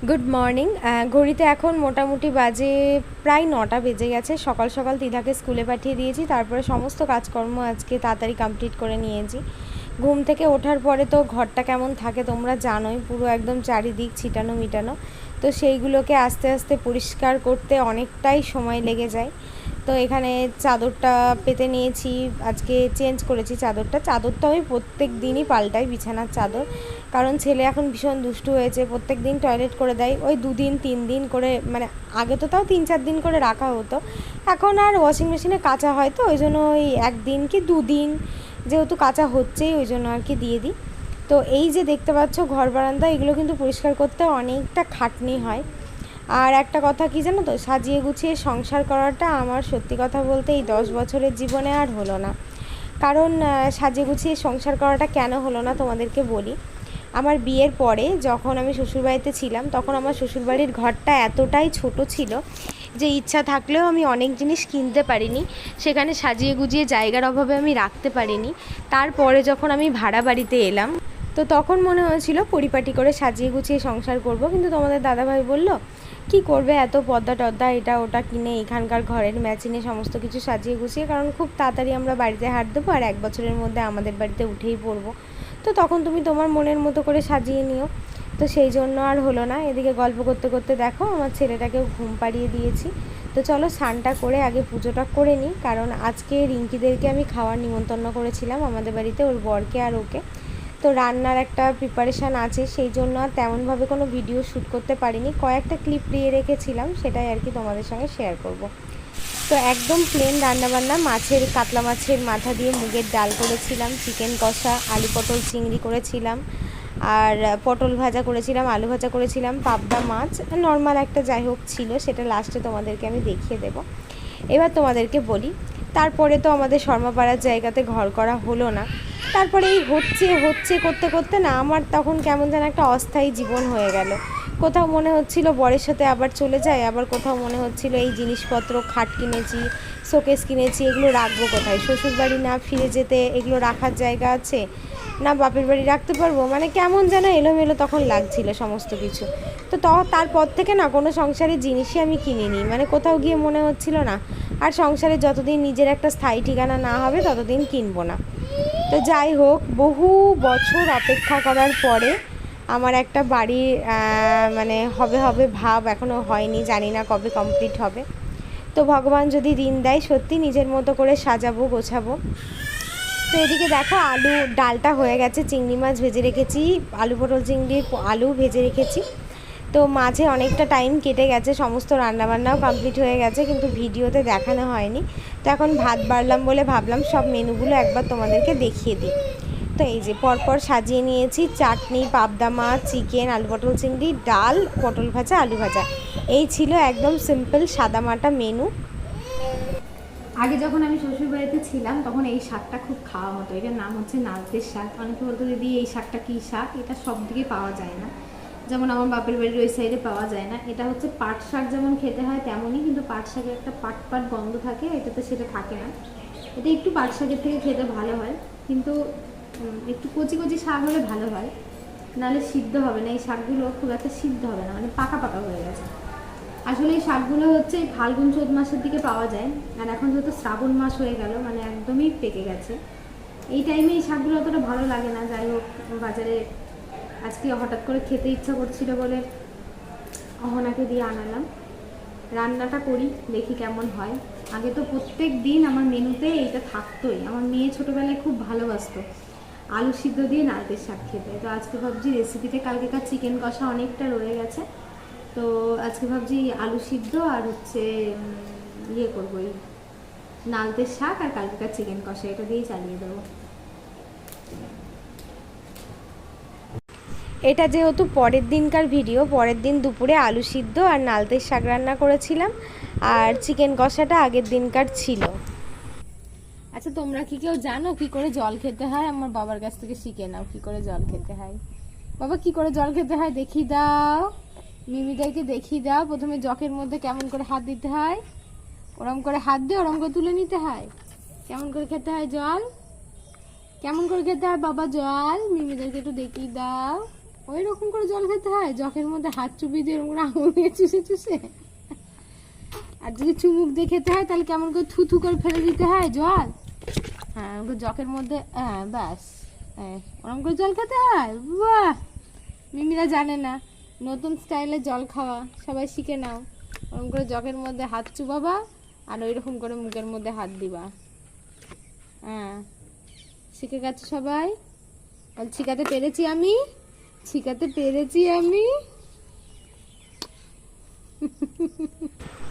Good morning. ঘড়িতে এখন মোটামুটি বাজে প্রায় 9টা বেজে গেছে। সকাল সকাল তিধাকে স্কুলে পাঠিয়ে দিয়েছি, তারপরে সমস্ত কাজকর্ম আজকে তাড়াতাড়ি কমপ্লিট করে নিয়েছি। ঘুম থেকে ওঠার পরে তো ঘরটা কেমন থাকে তোমরা জানোই, পুরো একদম চারিদিক ছিটানো মিটানো। তো সেইগুলোকে আস্তে আস্তে পরিষ্কার করতে অনেকটাই সময় লেগে যায়। তো এখানে চাদরটা পেতে নিয়েছি, আজকে চেঞ্জ করেছি চাদরটা আমি প্রত্যেক দিনই পাল্টাই, বিছানার চাদর। কারণ ছেলে এখন ভীষণ দুষ্টু হয়েছে, প্রত্যেক দিন টয়লেট করে দেয় ওই 2 দিন 3 দিন করে, মানে আগে তো তাও 3-4 দিন করে রাখা হতো, এখন আর ওয়াশিং মেশিনে কাচা হয় তো ওই জন্য ওই 1 দিন কি 2 দিন যেহেতু কাচা হচ্ছেই ওই জন্য আর কি দিয়ে দিই। তো এই যে দেখতে পাচ্ছ ঘর বারান্দা, এগুলো কিন্তু পরিষ্কার করতে অনেকটা খাটনি হয়। আর একটা কথা কি জানো তো, সাজিয়ে গুছিয়ে সংসার করাটা আমার সত্যি কথা বলতে এই 10 বছরের জীবনে আর হলো না। কারণ সাজিয়ে গুছিয়ে সংসার করাটা কেন হলো না তোমাদেরকে বলি। আমার বিয়ের পরে যখন আমি শ্বশুরবাড়িতে ছিলাম, তখন আমার শ্বশুরবাড়ির ঘরটা এতটাই ছোট ছিল যে ইচ্ছা থাকলেও আমি অনেক জিনিস কিনতে পারিনি, সেখানে সাজিয়ে গুজিয়ে জায়গার অভাবে আমি রাখতে পারিনি। তারপরে যখন আমি ভাড়া বাড়িতে এলাম, তো তখন মনে হয়েছিল পরিপাটি করে সাজিয়ে গুছিয়ে সংসার করব, কিন্তু তোমাদের দাদাভাই বলল কি করবে এত পর্দা টর্দা এটা ওটা কিনে এখানকার ঘরের ম্যাচিনে সমস্ত কিছু সাজিয়ে গুছিয়ে, কারণ খুব তাড়াতাড়ি আমরা বাড়িতে হাত দেবো আর 1 বছরের মধ্যে আমাদের বাড়িতে উঠেই পড়বো, তো তখন তুমি তোমার মনের মতো করে সাজিয়ে নিও। তো সেই জন্য আর হলো না। এদিকে গল্প করতে করতে দেখো আমার ছেলেটাকেও ঘুম পাড়িয়ে দিয়েছি। তো চলো স্নানটা করে আগে পুজোটা করে নিই, কারণ আজকে রিঙ্কিদেরকে আমি খাওয়ার নিমন্ত্রণ করেছিলাম আমাদের বাড়িতে, ওর বরকে আর ওকে। তো রান্নার একটা প্রিপারেশান আছে, সেই জন্য আর তেমনভাবে কোনো ভিডিও শ্যুট করতে পারিনি, কয়েকটা ক্লিপ দিয়ে রেখেছিলাম, সেটাই আর কি তোমাদের সঙ্গে শেয়ার করব। তো একদম প্লেন রান্নাবান্না, কাতলা মাছের মাথা দিয়ে মুগের ডাল করেছিলাম, চিকেন কষা, আলু পটল চিংড়ি করেছিলাম, আর পটল ভাজা করেছিলাম, আলু ভাজা করেছিলাম, পাবদা মাছ, নর্মাল একটা যাই হোক ছিল, সেটা লাস্টে তোমাদেরকে আমি দেখিয়ে দেব। এবার তোমাদেরকে বলি, তারপরে তো আমাদের শর্মাপাড়ার জায়গাতে ঘর করা হলো না। তারপরে এই হচ্ছে করতে করতে না আমার তখন কেমন যেন একটা অস্থায়ী জীবন হয়ে গেল। কোথাও মনে হচ্ছিল বরের সাথে আবার চলে যায়, আবার কোথাও মনে হচ্ছিল এই জিনিসপত্র, খাট কিনেছি, শোকেস কিনেছি, এগুলো রাখবো কোথায়, শ্বশুরবাড়ি না ফিরে যেতে এগুলো রাখার জায়গা আছে, না বাপের বাড়ি রাখতে পারবো, মানে কেমন যেন এলোমেলো তখন লাগছিল সমস্ত কিছু। তো তারপর থেকে না কোনো সংসারের জিনিসই আমি কিনিনি, মানে কোথাও গিয়ে মনে হচ্ছিল না আর সংসারে যতদিন নিজের একটা স্থায়ী ঠিকানা না হবে ততদিন কিনবো না। তো যাই হোক, বহু বছর অপেক্ষা করার পরে আমার একটা বাড়ি মানে হবে হবে ভাব, এখনও হয়নি, জানি না কবে কমপ্লিট হবে। তো ভগবান যদি দিন দেয় সত্যি নিজের মতো করে সাজাবো গোছাবো। তো এদিকে দেখো ডালটা হয়ে গেছে, চিংড়ি মাছ ভেজে রেখেছি, আলু পটল চিংড়ির আলু ভেজে রেখেছি। তো মাঝে অনেকটা টাইম কেটে গেছে, সমস্ত রান্নাবান্নাও কমপ্লিট হয়ে গেছে, কিন্তু ভিডিওতে দেখানো হয়নি। তো এখন ভাত বাড়লাম বলে ভাবলাম সব মেনুগুলো একবার তোমাদেরকে দেখিয়ে দিই। তো এই যে পরপর সাজিয়ে নিয়েছি, চাটনি, পাবদা মাছ, চিকেন, আলু পটল চিংড়ি, ডাল, পটল ভাজা, আলু ভাজা, এই ছিল একদম সিম্পল সাদামাটা মেনু। আগে যখন আমি শ্বশুরবাড়িতে ছিলাম তখন এই শাকটা খুব খাওয়া হতো, এটার নাম হচ্ছে নালতের শাক। অনেকে বলতো দিদি এই শাকটা কী শাক, এটা সব দিকে পাওয়া যায় না, যেমন আমার বাপের বাড়ির ওই সাইডে পাওয়া যায় না। এটা হচ্ছে পাট শাক, যেমন খেতে হয় তেমনই, কিন্তু পাট শাকের একটা পাট পাট গন্ধ থাকে, এটাতে সেটা থাকে না। এটা একটু পাট শাকের থেকে খেতে ভালো হয়, কিন্তু একটু কচি কচি শাক হলে ভালো হয়, নাহলে সিদ্ধ হবে না, এই শাকগুলো খুব একটা সিদ্ধ হবে না, মানে পাকা পাকা হয়ে গেছে। আসলে এই শাকগুলো হচ্ছে ফাল্গুন চৈত মাসের দিকে পাওয়া যায়, আর এখন যেহেতু শ্রাবণ মাস হয়ে গেল, মানে একদমই পেকে গেছে, এই টাইমে এই শাকগুলো অতটা ভালো লাগে না। যাই হোক, বাজারে আজকে হঠাৎ করে খেতে ইচ্ছা করছিল বলে অহনাকে দিয়ে আনালাম, রান্নাটা করি দেখি কেমন হয়। আগে তো প্রত্যেক দিন আমার মেনুতে এইটা থাকতোই, আমার মেয়ে ছোটোবেলায় খুব ভালোবাসতো আলু সিদ্ধ দিয়ে নারকেল শাক খেতে। তো আজকে ভাবছি রেসিপিতে কালকেকার চিকেন কষা অনেকটা রয়ে গেছে, তো আজকে ভাবছি আলু সিদ্ধ আর হচ্ছে ইয়ে করবো, এই নালতের শাক আর কালকেকার চিকেন কষা, এটা দিয়েই চালিয়ে দেবো। এটা যেহেতু পরের দিনকার ভিডিও, পরের দিন দুপুরে আলু সিদ্ধ আর নালতের শাক রান্না করেছিলাম, আর চিকেন কষাটা আগের দিনকার ছিল। আচ্ছা, তোমরা কি কেউ জানো কি করে জল খেতে হয়? আমার বাবার কাছ থেকে শিখে নাও কি করে জল খেতে হয়। বাবা, কি করে জল খেতে হয় দেখিয়ে দাও, মিমিদেরকে দেখিয়ে দাও। প্রথমে জকের মধ্যে কেমন করে হাত দিতে হয়, ওরম করে হাত দিয়ে ওরম করে তুলে নিতে হয়। কেমন করে খেতে হয় জল, কেমন করে খেতে হয় বাবা জল, মিমিদেরকে একটু দেখিয়ে দাও। ওই রকম করে জল খেতে হয়, জকের মধ্যে হাত চুপিয়ে দিয়ে এরকম করে আঙুল দিয়ে চুষে চুষে। আর যদি চুমুক দিয়ে খেতে হয় তাহলে কেমন করে থু থু করে ফেলে দিতে হয় জল। হ্যাঁ, ওকে জকের মধ্যে, হ্যাঁ ব্যাস, ওরকম করে জল খেতে হয়। বাহ, মিমিরা জানে না, নতুন স্টাইলে জল খাওয়া, সবাই শিখে নাও। ওরকম করে জকের মধ্যে হাত চুবাবা আর ওই রকম করে মুখের মধ্যে হাত দিবা। হ্যাঁ, শিখে গেছে সবাই? শিখাতে পেরেছি আমি, শিখাতে পেরেছি আমি।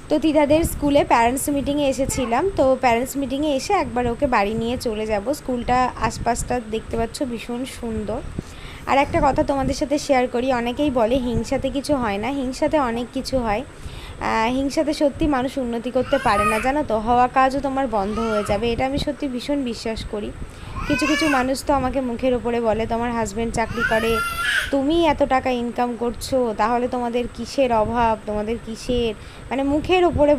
তো তিদাদের স্কুলে প্যারেন্টস মিটিংয়ে এসেছিলাম, তো প্যারেন্টস মিটিংয়ে এসে একবার ওকে বাড়ি নিয়ে চলে যাব। স্কুলটা আশপাশটা দেখতে পাচ্ছ ভীষণ সুন্দর। আর একটা কথা তোমাদের সাথে শেয়ার করি, অনেকেই বলে হিংসাতে কিছু হয় না, হিংসাতে অনেক কিছু হয়। হিংসাতে সত্যি মানুষ উন্নতি করতে পারে না, জানো তো, হওয়া কাজও তোমার বন্ধ হয়ে যাবে, এটা আমি সত্যি ভীষণ বিশ্বাস করি। কিছু কিছু মানুষ তো আমাকে মুখের ওপরে বলে তোমার হাজব্যান্ড চাকরি করে, তুমি এত টাকা ইনকাম করছো, তাহলে তোমাদের কিসের অভাব, তোমাদের কিসের, মানে মুখের ওপরে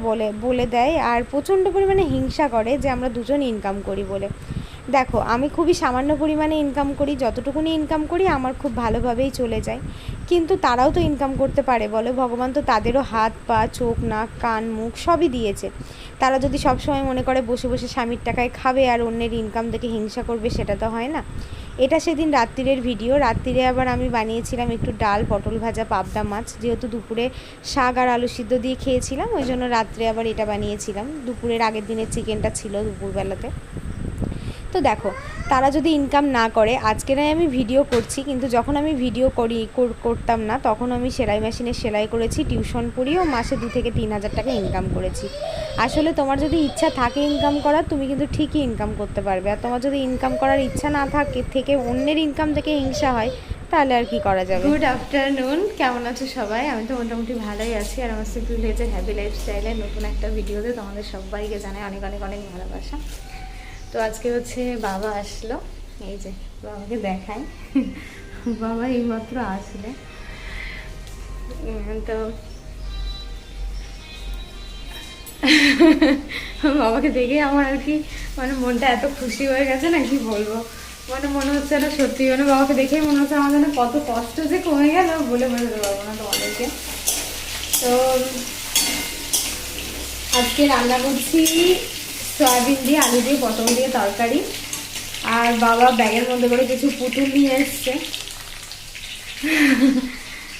বলে দেয়। আর প্রচণ্ড পরিমাণে হিংসা করে যে আমরা দুজন ইনকাম করি বলে। দেখো, আমি খুবই সামান্য পরিমাণে ইনকাম করি, যতটুকুনি ইনকাম করি আমার খুব ভালোভাবেই চলে যায়, কিন্তু তারাও তো ইনকাম করতে পারে বলো, ভগবান তো তাদেরও হাত পা চোখ নাক কান মুখ সবই দিয়েছে। তারা যদি সবসময় মনে করে বসে বসে স্বামীর টাকায় খাবে আর অন্যের ইনকাম দেখে হিংসা করবে, সেটা তো হয় না। এটা সেদিন রাত্রিরের ভিডিও। রাত্রিরে আবার আমি বানিয়েছিলাম একটু ডাল, পটল ভাজা, পাবদা মাছ, যেহেতু দুপুরে শাক আর আলু সিদ্ধ দিয়ে খেয়েছিলাম, ওই জন্য রাত্রে আবার এটা বানিয়েছিলাম। দুপুরের আগের দিনের চিকেনটা ছিল দুপুরবেলাতে। তো দেখো, তারা যদি ইনকাম না করে, আজকে নয় আমি ভিডিও করছি, কিন্তু যখন আমি ভিডিও করতাম না তখন আমি সেলাই মেশিনে সেলাই করেছি, টিউশন পড়িয়েও মাসে 2 থেকে 3 হাজার টাকা ইনকাম করেছি। আসলে তোমার যদি ইচ্ছা থাকে ইনকাম করার, তুমি কিন্তু ঠিকই ইনকাম করতে পারবে। আর তোমার যদি ইনকাম করার ইচ্ছা না থেকে অন্যের ইনকাম থেকে হিংসা হয়, তাহলে আর কি করা যাবে। গুড আফটারনুন, কেমন আছো সবাই? আমি তো মোটামুটি ভালোই আছি। আর আমার সিম্পল ভিলেজের হ্যাপি লাইফস্টাইলের নতুন একটা ভিডিওতে তোমাদের সবাইকে জানাই অনেক অনেক অনেক ভালোবাসা। তো আজকে হচ্ছে বাবা আসলো, এই যে বাবাকে দেখাই, বাবা এইমাত্র আসলে। তো বাবাকে দেখে আমার আর কি মানে মনটা এত খুশি হয়ে গেছে না, কি বলবো, মানে মনে হচ্ছে না সত্যি, মানে বাবাকে দেখেই মনে হচ্ছে আমার যেন কত কষ্ট যে কমে গেল, বলে বোঝাতে পারবো না তোমাদেরকে। তো আজকে রান্না করছি সয়াবিন দিয়ে, আলু দিয়ে, পটল দিয়ে তরকারি। আর বাবা ব্যাগের মধ্যে করে কিছু পুতুল নিয়ে এসছে।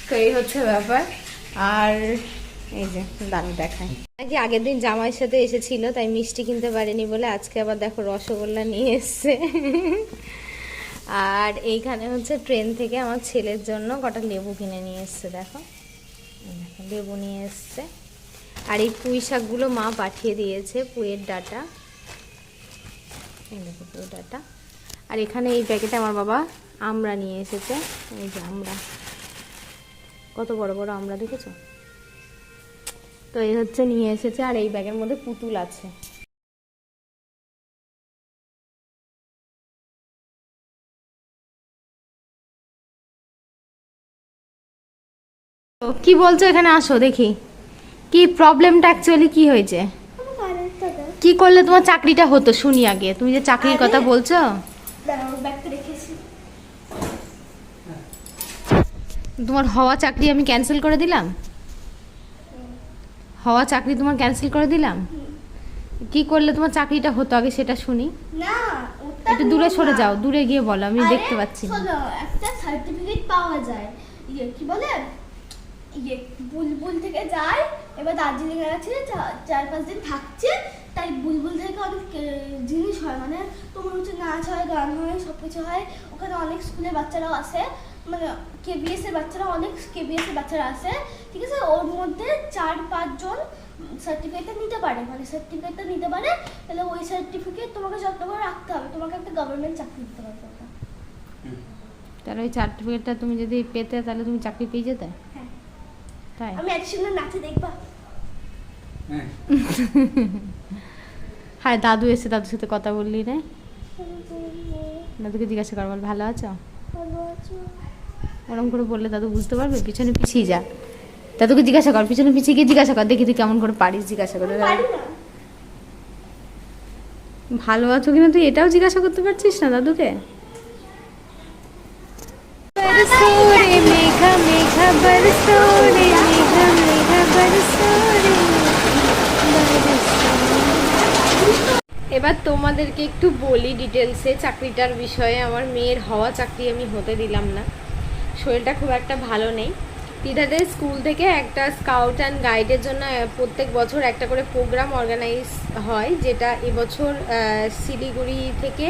তো এই হচ্ছে ব্যাপার। আর এই যে দামি দেখায় নাকি, আগের দিন জামাইয়ের সাথে এসেছিল তাই মিষ্টি কিনতে পারেনি বলে আজকে আবার দেখো রসগোল্লা নিয়ে এসছে। আর এইখানে হচ্ছে ট্রেন থেকে আমার ছেলের জন্য কটা লেবু কিনে নিয়ে এসছে, দেখো লেবু নিয়ে এসছে। আর এই পুঁই শাকগুলো মা পাঠিয়ে দিয়েছে, পুঁইয়ের ডাঁটা, এই দেখো পুঁই ডাঁটা। আর এখানে এই প্যাকেটে আমার বাবা আমড়া নিয়ে এসেছে, এই যে আমড়া, কত বড় বড় আমড়া দেখেছো? তো এই হচ্ছে নিয়ে এসেছে। আর এই ব্যাগের মধ্যে পুতুল আছে। কি বলছো? এখানে আসো দেখি, কি প্রবলেমটা অ্যাকচুয়ালি কি হয়েছে, কি করলে তোমার চাকরিটা হতো শুনি আগে। তুমি যে চাকরির কথা বলছো, তোমার হওয়া চাকরি আমি ক্যান্সেল করে দিলাম, হওয়া চাকরি তোমার ক্যান্সেল করে দিলাম। কি করলে তোমার চাকরিটা হতো আগে সেটা শুনি। না, একটু দূরে সরে যাও, দূরে গিয়ে বলো, আমি দেখতে পাচ্ছি না। একটা সার্টিফিকেট পাওয়া যায়, কি বলে, বুলবুল থেকে যায়, এবার দার্জিলিং এ আছে 4-5 দিন থাকছে, তাই বুলবুল থেকে অনেক জিনিস হয়, মানে তোমার হচ্ছে নাচ হয়, গান হয়, সবকিছু হয়। ওখানে অনেক স্কুলের বাচ্চারাও আসে, মানে কেবিএস এর বাচ্চারা, অনেক কেবিএস এর বাচ্চারা আসে, ঠিক আছে। ওর মধ্যে 4-5 জন সার্টিফিকেটটা নিতে পারে, মানে সার্টিফিকেটটা নিতে পারে, তাহলে ওই সার্টিফিকেট তোমাকে যত্ন করে রাখতে হবে, তোমাকে একটা গভর্নমেন্ট চাকরি দিতে পারবে ওটা। তাহলে ওই সার্টিফিকেটটা তুমি যদি পেতে তাহলে তুমি চাকরি পেয়ে যেতে। হ্যাঁ, তাই আমি এত সুন্দর নাচে দেখবা। হ্যাঁ, দাদু এসে দাদুর সাথে কথা বললি না? দাদুকে জিজ্ঞাসা কর, বল ভালো আছো, ওরকম করে বললে দাদু বুঝতে পারবে। পিছনে পিছিয়ে যা, দাদুকে জিজ্ঞাসা কর, পিছনে পিছিয়ে গিয়ে জিজ্ঞাসা কর, দেখি তুই কেমন করে পারিস, জিজ্ঞাসা করে। ভালো আছো কিনা তুই এটাও জিজ্ঞাসা করতে পারছিস না দাদুকে? मेघा बरसो रे मेघा मेघा बरसो रे এবার তোমাদেরকে একটু বলি ডিটেলসে চাকরিটার বিষয়ে। আমার মেয়ের হওয়া চাকরি আমি হতে দিলাম না, শরীরটা খুব একটা ভালো নেই। তিধাদের স্কুল থেকে একটা স্কাউট অ্যান্ড গাইডের জন্য প্রত্যেক বছর একটা করে প্রোগ্রাম অর্গানাইজ হয়, যেটা এবছর শিলিগুড়ি থেকে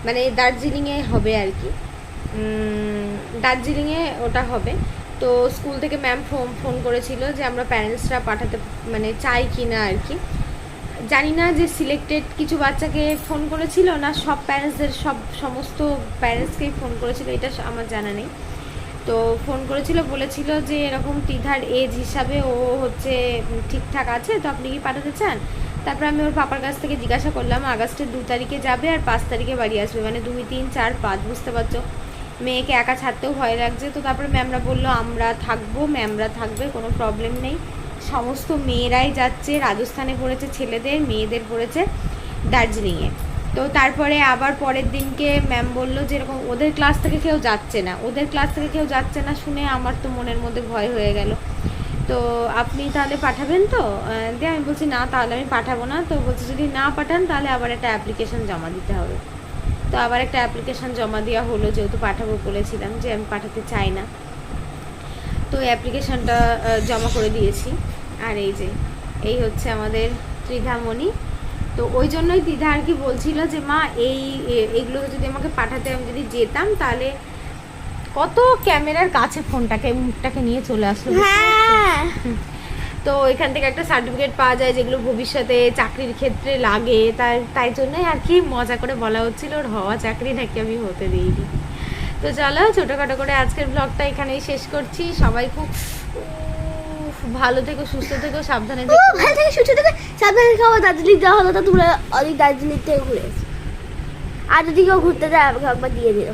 মানে দার্জিলিংয়ে হবে আর কি। দার্জিলিংয়ে ওটা হবে। তো স্কুল থেকে ম্যাম ফোন করেছিল যে আমরা প্যারেন্টসরা পাঠাতে মানে চাই কি না আর কি। জানি না যে সিলেক্টেড কিছু বাচ্চাকে ফোন করেছিল না সব প্যারেন্টসদের সমস্ত প্যারেন্টসকেই ফোন করেছিল, এটা আমার জানা নেই। তো ফোন করেছিল, বলেছিল যে এরকম তিধার এজ হিসাবে ও হচ্ছে ঠিকঠাক আছে, তো আপনি কি পাঠাতে চান? তারপর আমি ওর পাপার কাছ থেকে জিজ্ঞাসা করলাম আগস্টের 2 তারিখে যাবে আর 5 তারিখে বাড়ি আসবে, মানে 2, 3, 4, 5, বুঝতে পারছো মেয়েকে একা ছাড়তেও ভয় লাগছে। তো তারপরে ম্যামরা বললো আমরা থাকবো, ম্যামরা থাকবে, কোনো প্রবলেম নেই। সমস্ত মেয়েরাই যাচ্ছে, রাজস্থানে পড়েছে ছেলেদের, মেয়েদের পড়েছে দার্জিলিংয়ে। তো তারপরে আবার পরের দিনকে ম্যাম বললো যে এরকম ওদের ক্লাস থেকে কেউ যাচ্ছে না, ওদের ক্লাস থেকে কেউ যাচ্ছে না শুনে আমার তো মনের মধ্যে ভয় হয়ে গেল। তো আপনি তাহলে পাঠাবেন তো? দিয়ে আমি বলছি না, তাহলে আমি পাঠাবো না। তো বলছি যদি না পাঠান তাহলে আবার একটা অ্যাপ্লিকেশন জমা দিতে হবে। তো আবার একটা অ্যাপ্লিকেশন জমা দেওয়া হলো, যেহেতু পাঠাবো বলেছিলাম যে আমি পাঠাতে চাই না। তো অ্যাপ্লিকেশনটা জমা করে দিয়েছি। আর এই হচ্ছে আমাদের ত্রিধামণি। তো ওই জন্যই দিদা আর কি বলছিল যে মা এইগুলো যদি আমাকে পাঠাতে, আমি যদি যেতাম তাহলে কত ক্যামেরার কাছে ফোনটাকে মুখটাকে নিয়ে চলে আসলো। তো এখান থেকে একটা সার্টিফিকেট পাওয়া যায় যেগুলো ভবিষ্যতে চাকরির ক্ষেত্রে লাগে, তাই জন্যই আর কি মজা করে বলা হচ্ছিল ওর হওয়া চাকরি নাকি আমি হতে দিইনি। তো চলো ছোটোখাটো করে আজকের ব্লগটা এখানেই শেষ করছি। সবাই খুব ভালো থেকো, সুস্থ থেকো, সাবধানে থেকো। ভালো থেকে সুস্থ থেকে সাবধানে খাওয়া। দার্জিলিং যাওয়া হলো তো তোমরা অনেক দার্জিলিং থেকে ঘুরে এসো। আর যদি কেউ ঘুরতে যায় আমাকে একবার দিয়ে দিও।